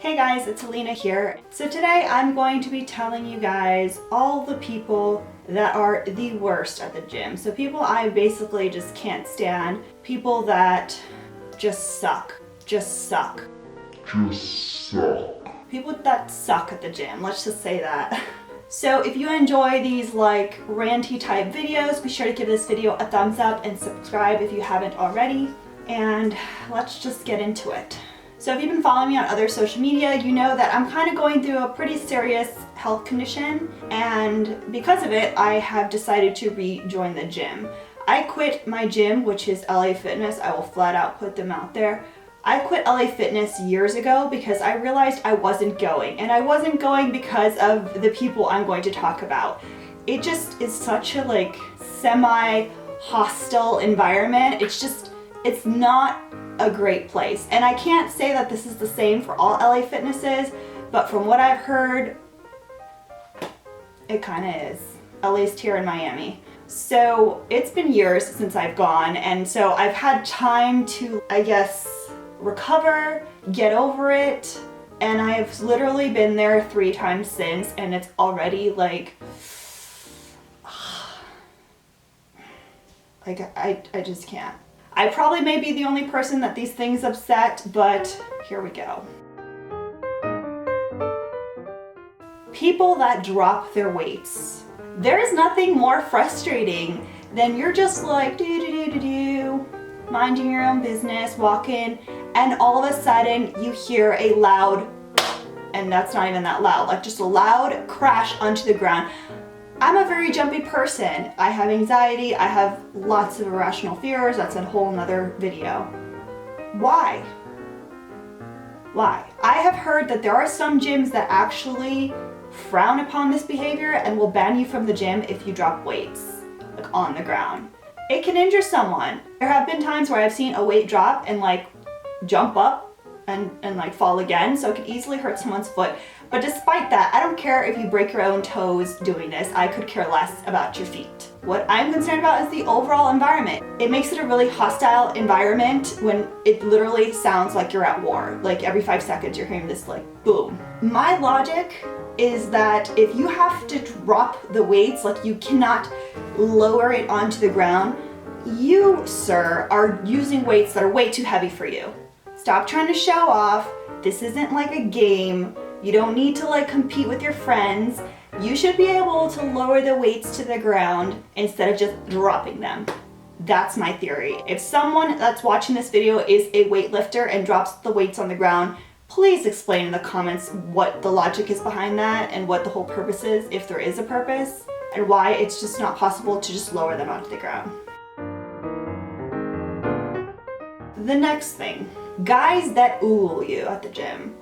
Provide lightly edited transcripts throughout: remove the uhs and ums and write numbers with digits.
Hey guys, it's Alina here. So today I'm going to be telling you guys all the people that are the worst at the gym. So people I basically just can't stand. People that just suck. Just suck. People that suck at the gym, let's just say that. So if you enjoy these like ranty type videos, be sure to give this video a thumbs up and subscribe if you haven't already. And let's just get into it. So if you've been following me on other social media, you know that I'm kind of going through a pretty serious health condition, and because of it, I have decided to rejoin the gym. I quit my gym, which is LA Fitness. I will flat out put them out there. I quit LA Fitness years ago because I realized I wasn't going, and I wasn't going because of the people I'm going to talk about. It just is such a like semi-hostile environment. It's not a great place. And I can't say that this is the same for all LA Fitnesses, but from what I've heard, it kind of is, at least here in Miami. So it's been years since I've gone, and so I've had time to, I guess, recover, get over it, and I've literally been there 3 times since, and it's already like I just can't. I probably may be the only person that these things upset, but here we go. People that drop their weights. There is nothing more frustrating than you're just like do, minding your own business, walking, and all of a sudden you hear a loud, and that's not even that loud, like just a loud crash onto the ground. I'm a very jumpy person. I have anxiety, I have lots of irrational fears. That's a whole nother video. Why? Why? I have heard that there are some gyms that actually frown upon this behavior and will ban you from the gym if you drop weights, like on the ground. It can injure someone. There have been times where I've seen a weight drop and like jump up and like fall again, so it could easily hurt someone's foot. But despite that, I don't care if you break your own toes doing this. I could care less about your feet. What I'm concerned about is the overall environment. It makes it a really hostile environment when it literally sounds like you're at war. Like every 5 seconds you're hearing this like boom. My logic is that if you have to drop the weights, like you cannot lower it onto the ground, you, sir, are using weights that are way too heavy for you. Stop trying to show off. This isn't like a game. You don't need to like compete with your friends. You should be able to lower the weights to the ground instead of just dropping them. That's my theory. If someone that's watching this video is a weightlifter and drops the weights on the ground, please explain in the comments what the logic is behind that and what the whole purpose is, if there is a purpose, and why it's just not possible to just lower them onto the ground. The next thing, guys that oogle you at the gym.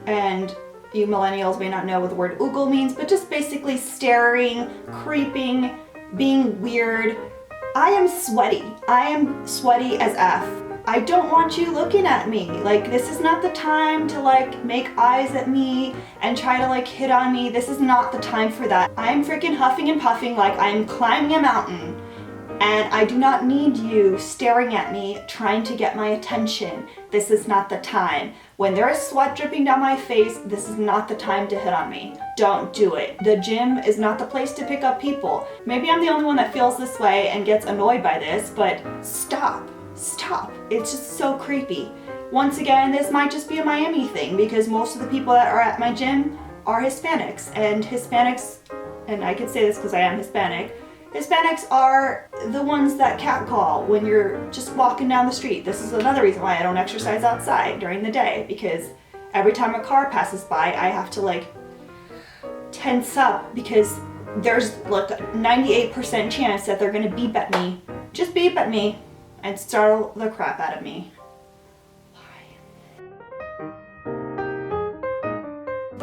And you millennials may not know what the word oogle means, but just basically staring, creeping, being weird. I am sweaty. I am sweaty as F. I don't want you looking at me. Like, this is not the time to like make eyes at me and try to like hit on me. This is not the time for that. I'm freaking huffing and puffing like I'm climbing a mountain. And I do not need you staring at me, trying to get my attention. This is not the time. When there is sweat dripping down my face, this is not the time to hit on me. Don't do it. The gym is not the place to pick up people. Maybe I'm the only one that feels this way and gets annoyed by this, but stop. Stop. It's just so creepy. Once again, this might just be a Miami thing because most of the people that are at my gym are Hispanics. And I can say this because I am Hispanic, Hispanics are the ones that catcall when you're just walking down the street. This is another reason why I don't exercise outside during the day, because every time a car passes by, I have to like tense up because there's like a 98% chance that they're gonna beep at me. Just beep at me and startle the crap out of me.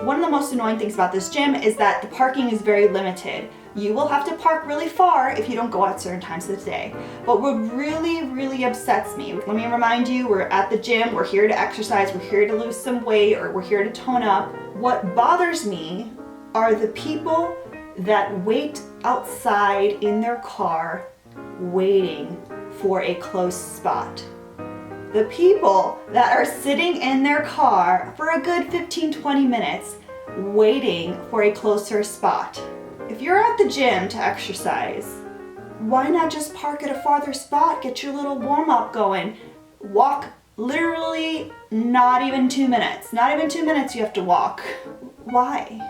One of the most annoying things about this gym is that the parking is very limited. You will have to park really far if you don't go at certain times of the day. But what really upsets me, let me remind you, we're at the gym, we're here to exercise, we're here to lose some weight, or we're here to tone up. What bothers me are the people that wait outside in their car waiting for a close spot. The people that are sitting in their car for a good 15-20 minutes waiting for a closer spot. If you're at the gym to exercise, why not just park at a farther spot, get your little warm-up going, walk literally not even 2 minutes. Not even 2 minutes you have to walk. Why?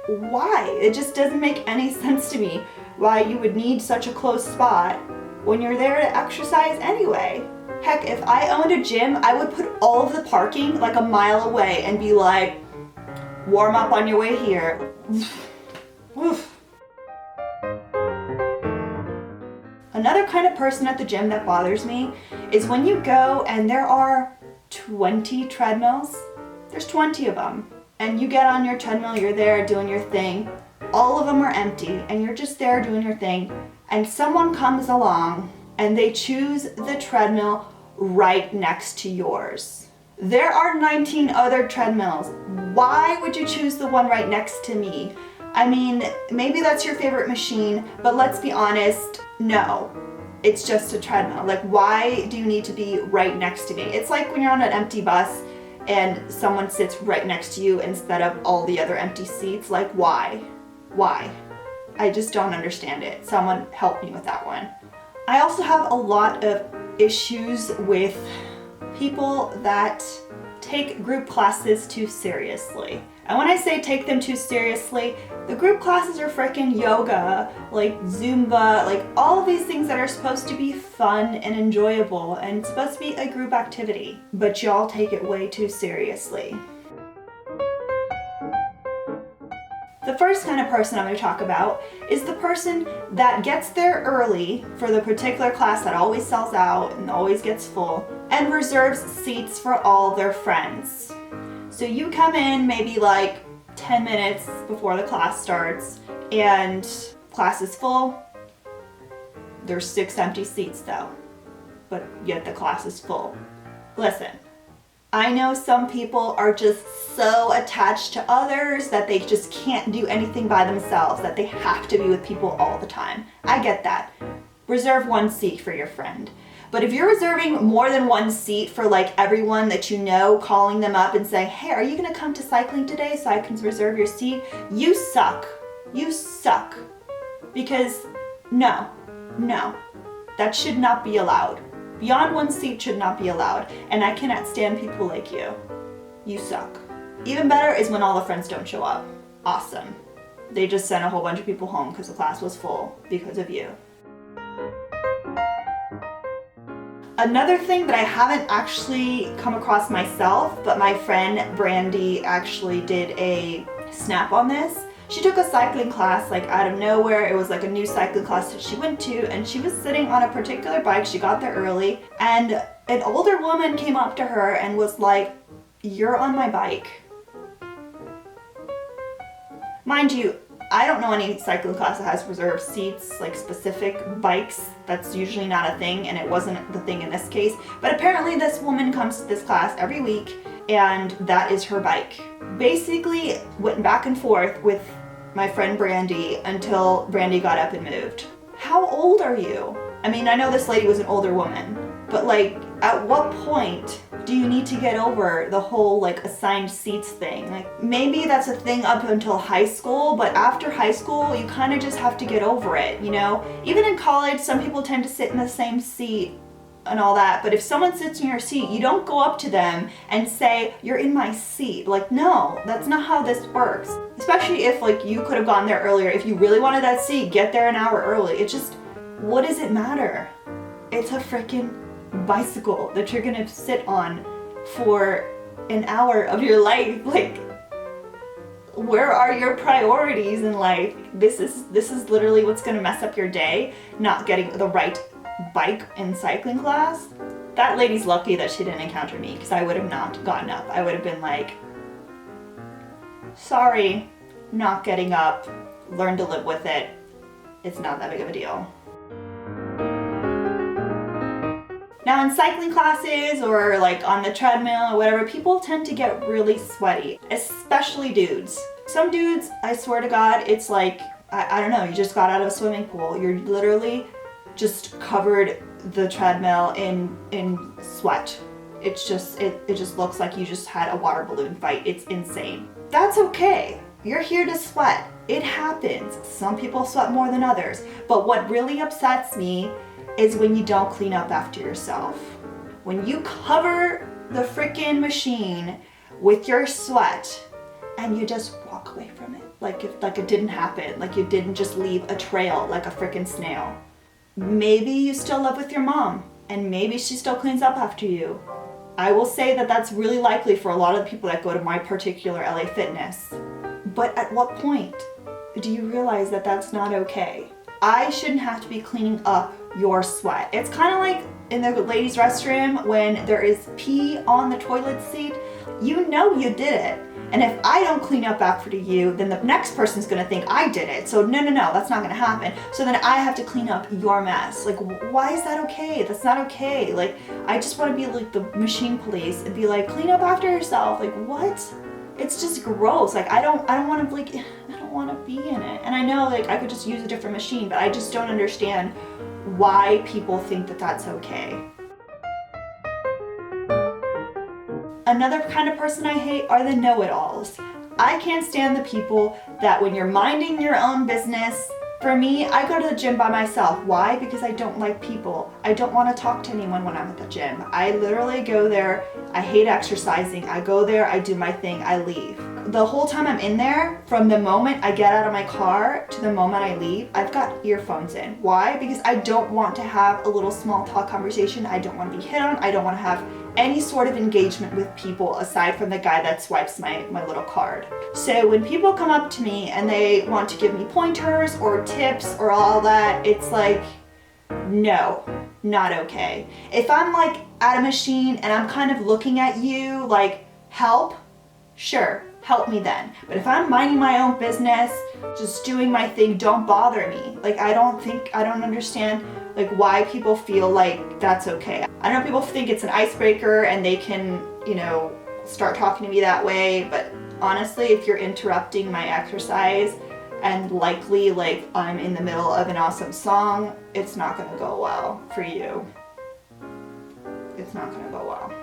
Why? It just doesn't make any sense to me why you would need such a close spot when you're there to exercise anyway. Heck, if I owned a gym, I would put all of the parking like a mile away and be like, warm up on your way here. Oof. Another kind of person at the gym that bothers me is when you go and there are 20 treadmills. There's 20 of them. And you get on your treadmill, you're there doing your thing. All of them are empty and you're just there doing your thing. And someone comes along and they choose the treadmill right next to yours. There are 19 other treadmills. Why would you choose the one right next to me? I mean, maybe that's your favorite machine, but let's be honest, no. It's just a treadmill. Like, why do you need to be right next to me? It's like when you're on an empty bus and someone sits right next to you instead of all the other empty seats. Like, why? Why? I just don't understand it. Someone help me with that one. I also have a lot of issues with people that take group classes too seriously. And when I say take them too seriously, the group classes are freaking yoga, like Zumba, like all of these things that are supposed to be fun and enjoyable and it's supposed to be a group activity, but y'all take it way too seriously. The first kind of person I'm going to talk about is the person that gets there early for the particular class that always sells out and always gets full and reserves seats for all their friends. So you come in maybe like 10 minutes before the class starts and class is full. There's 6 empty seats though, but yet the class is full. Listen, I know some people are just so attached to others that they just can't do anything by themselves, that they have to be with people all the time. I get that. Reserve one seat for your friend. But if you're reserving more than one seat for like everyone that you know, calling them up and saying, hey, are you gonna come to cycling today so I can reserve your seat? You suck. You suck. Because no, that should not be allowed. Beyond one seat should not be allowed. And I cannot stand people like you. You suck. Even better is when all the friends don't show up. Awesome. They just sent a whole bunch of people home because the class was full because of you. Another thing that I haven't actually come across myself, but my friend Brandy actually did a snap on this. She took a cycling class like out of nowhere. It was like a new cycling class that she went to and she was sitting on a particular bike. She got there early and an older woman came up to her and was like, you're on my bike. Mind you, I don't know any cycling class that has reserved seats, like specific bikes. That's usually not a thing, and it wasn't the thing in this case. But apparently this woman comes to this class every week, and that is her bike. Basically went back and forth with my friend Brandy until Brandy got up and moved. How old are you? I mean, I know this lady was an older woman, but like, at what point do you need to get over the whole like assigned seats thing? Like maybe that's a thing up until high school, but after high school you kind of just have to get over it, you know? Even in college, some people tend to sit in the same seat and all that, but if someone sits in your seat, you don't go up to them and say, you're in my seat. Like, no, that's not how this works. Especially if like you could have gone there earlier. If you really wanted that seat, get there an hour early. It just, what does it matter? It's a freaking bicycle that you're gonna sit on for an hour of your life. Like, where are your priorities in life? This is literally what's gonna mess up your day, not getting the right bike in cycling class. That lady's lucky that she didn't encounter me, because I would have not gotten up. I would have been like, sorry, not getting up, learn to live with it. It's not that big of a deal. Now in cycling classes or like on the treadmill or whatever, people tend to get really sweaty, especially dudes. Some dudes, I swear to God, it's like, I don't know, you just got out of a swimming pool. You're literally just covered the treadmill in sweat. it just looks like you just had a water balloon fight. It's insane. That's okay. You're here to sweat. It happens. Some people sweat more than others. But what really upsets me is when you don't clean up after yourself. When you cover the freaking machine with your sweat and you just walk away from it like it didn't happen, like you didn't just leave a trail like a freaking snail. Maybe you still live with your mom and maybe she still cleans up after you. I will say that that's really likely for a lot of the people that go to my particular LA Fitness. But at what point do you realize that that's not okay? I shouldn't have to be cleaning up your sweat. It's kind of like in the ladies' restroom when there is pee on the toilet seat. You know you did it. And if I don't clean up after you, then the next person's gonna think I did it. So no, that's not gonna happen. So then I have to clean up your mess. Like, why is that okay? That's not okay. Like, I just wanna be like the machine police and be like, clean up after yourself. Like, what? It's just gross. Like, I don't wanna like, I don't wanna be in it. And I know like I could just use a different machine, but I just don't understand why people think that that's okay. Another kind of person I hate are the know-it-alls. I can't stand the people that when you're minding your own business, for me, I go to the gym by myself. Why? Because I don't like people. I don't want to talk to anyone when I'm at the gym. I literally go there. I hate exercising. I go there, I do my thing, I leave. The whole time I'm in there, from the moment I get out of my car to the moment I leave, I've got earphones in. Why? Because I don't want to have a little small talk conversation. I don't want to be hit on. I don't want to have any sort of engagement with people aside from the guy that swipes my little card. So when people come up to me and they want to give me pointers or tips or all that, it's like, no, not okay. If I'm like at a machine and I'm kind of looking at you like, help, sure, help me then. But if I'm minding my own business, just doing my thing, don't bother me. Like, I don't understand like why people feel like that's okay. I know people think it's an icebreaker and they can, you know, start talking to me that way, but honestly, if you're interrupting my exercise and likely like I'm in the middle of an awesome song, it's not gonna go well for you. It's not gonna go well.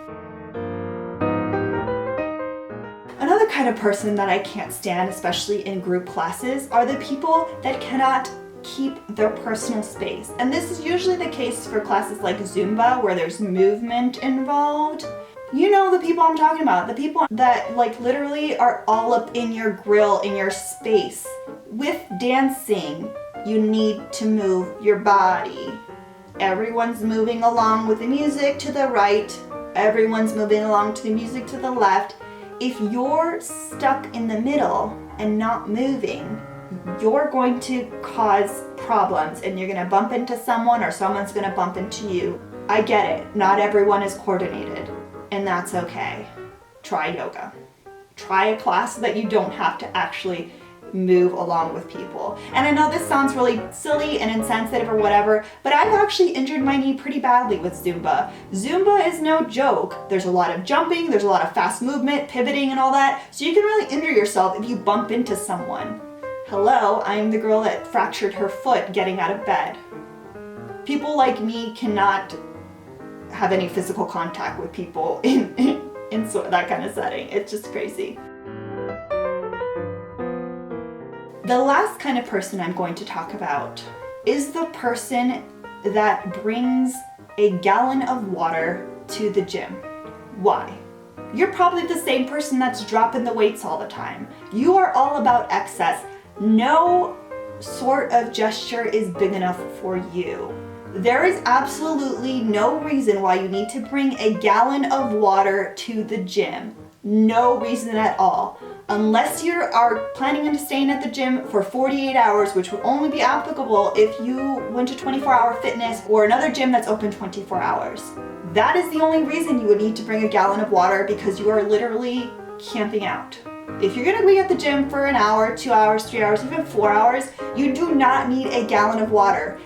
Another kind of person that I can't stand, especially in group classes, are the people that cannot keep their personal space. And this is usually the case for classes like Zumba, where there's movement involved. You know the people I'm talking about, the people that like literally are all up in your grill, in your space. With dancing, you need to move your body. Everyone's moving along with the music to the right. Everyone's moving along to the music to the left. If you're stuck in the middle and not moving, you're going to cause problems and you're going to bump into someone or someone's going to bump into you. I get it. Not everyone is coordinated, and that's okay. Try yoga. Try a class so that you don't have to actually move along with people. And I know this sounds really silly and insensitive or whatever, but I've actually injured my knee pretty badly with Zumba. Zumba is no joke. There's a lot of jumping, there's a lot of fast movement, pivoting and all that, so you can really injure yourself if you bump into someone. Hello, I'm the girl that fractured her foot getting out of bed. People like me cannot have any physical contact with people in that kind of setting. It's just crazy. The last kind of person I'm going to talk about is the person that brings a gallon of water to the gym. Why? You're probably the same person that's dropping the weights all the time. You are all about excess. No sort of gesture is big enough for you. There is absolutely no reason why you need to bring a gallon of water to the gym. No reason at all. Unless you are planning on staying at the gym for 48 hours, which would only be applicable if you went to 24-hour fitness or another gym that's open 24 hours. That is the only reason you would need to bring a gallon of water, because you are literally camping out. If you're gonna be at the gym for an hour, 2 hours, 3 hours, even 4 hours, you do not need a gallon of water.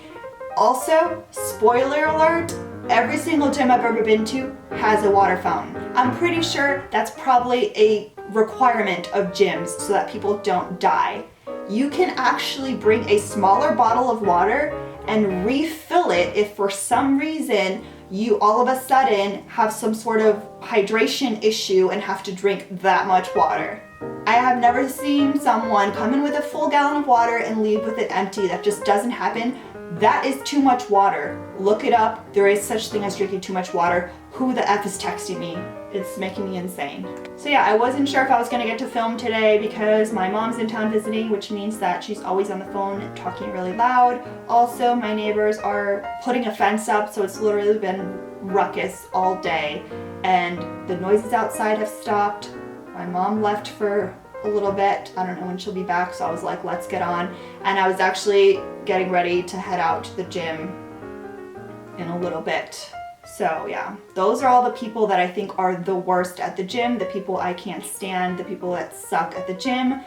Also, spoiler alert, every single gym I've ever been to has a water fountain. I'm pretty sure that's probably a requirement of gyms so that people don't die. You can actually bring a smaller bottle of water and refill it if for some reason you all of a sudden have some sort of hydration issue and have to drink that much water. I have never seen someone come in with a full gallon of water and leave with it empty. That just doesn't happen. That is too much water. Look it up. There is such thing as drinking too much water. Who the F is texting me? It's making me insane. So yeah, I wasn't sure if I was gonna get to film today because my mom's in town visiting, which means that she's always on the phone talking really loud. Also, my neighbors are putting a fence up, so it's literally been ruckus all day. And the noises outside have stopped. My mom left for a little bit. I don't know when she'll be back, so I was like, let's get on. And I was actually getting ready to head out to the gym in a little bit. So yeah, those are all the people that I think are the worst at the gym, the people I can't stand, the people that suck at the gym.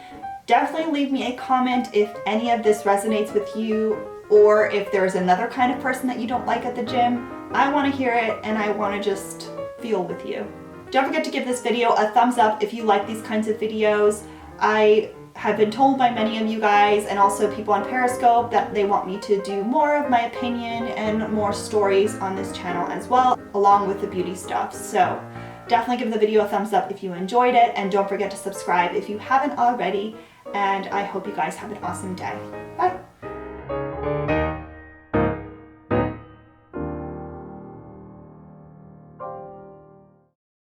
Definitely leave me a comment if any of this resonates with you, or if there's another kind of person that you don't like at the gym. I want to hear it and I want to just feel with you. Don't forget to give this video a thumbs up if you like these kinds of videos. I have been told by many of you guys and also people on Periscope that they want me to do more of my opinion and more stories on this channel as well, along with the beauty stuff. So definitely give the video a thumbs up if you enjoyed it, and don't forget to subscribe if you haven't already, and I hope you guys have an awesome day. Bye!